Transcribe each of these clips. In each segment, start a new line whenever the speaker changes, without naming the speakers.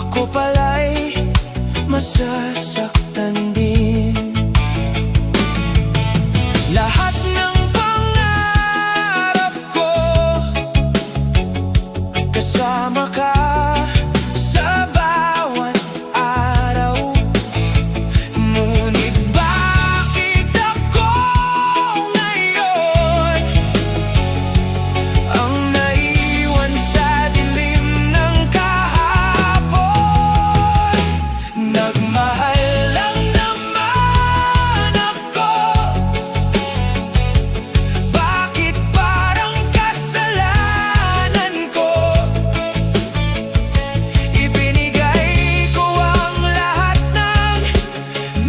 ako pala'y masasaktan din. Lahat ng pangarap ko, kasama ka sa bawat araw. Ngunit bakit ako ngayon ang naiwan sa dilim ng kahapon? Nagmahal lang naman ako, bakit parang kasalanan ko? Ibinigay ko ang lahat ng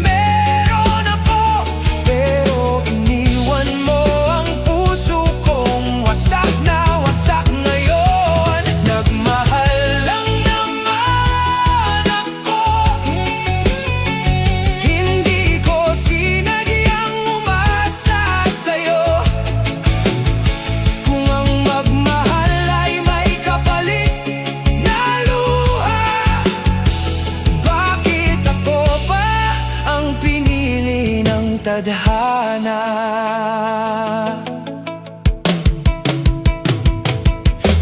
meron ako, pero iniwan mo ang puso kong wasak na wasak ngayon. Nagmahal lang naman ako, hindi ko sinadyang umasa sa'yo. Kung ang magmahal ay may kapalit na luha, bakit ako pa ang pinili ng tadhana?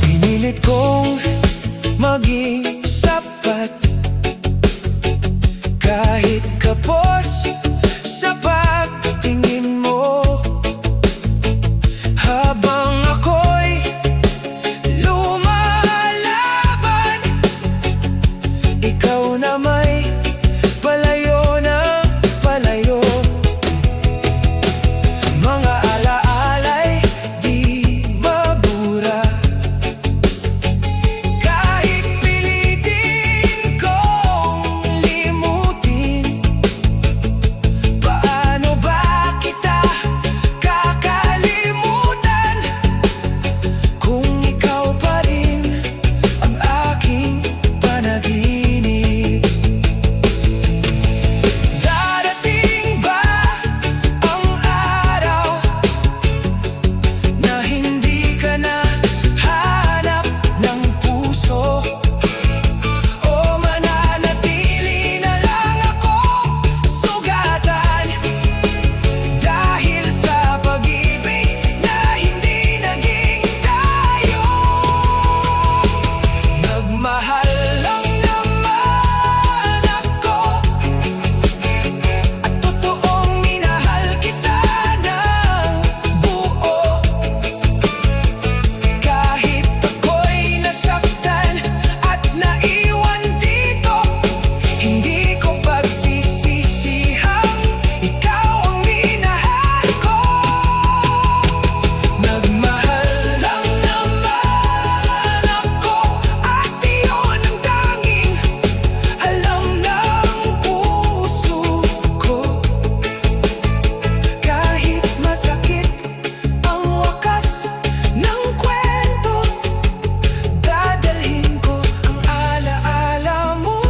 Pinilit kong maging sapat, kahit kapos sa pagtingin mo. Habang ako'y lumalaban, ikaw na may palayo ng palayo. Mga alaala'y di mabura, kahit pilitin kong limutin. Paano ba kita kakalimutan kung ikaw pa rin ang aking panaginip? Darating ba ang araw na hindi ka na hanap ng puso? O mananatili na lang akong sugatan dahil sa pag-ibig na hindi naging tayo? Nagmahal lang naman ako, at totoong minahal kita ng buo. Kahit ako'y nasaktan at naiwan dito, hindi ko pagsisisihang ikaw ang minahal ko. Nagmahal lang naman ako, at iyon ang tanging alam ng puso ko. Kahit masakit ang wakas ng kwento, dadalhin ko ang alaala mo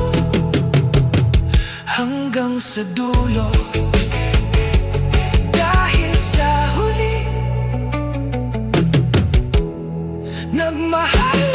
hanggang sa dulo. Dahil sa huli, nagmahal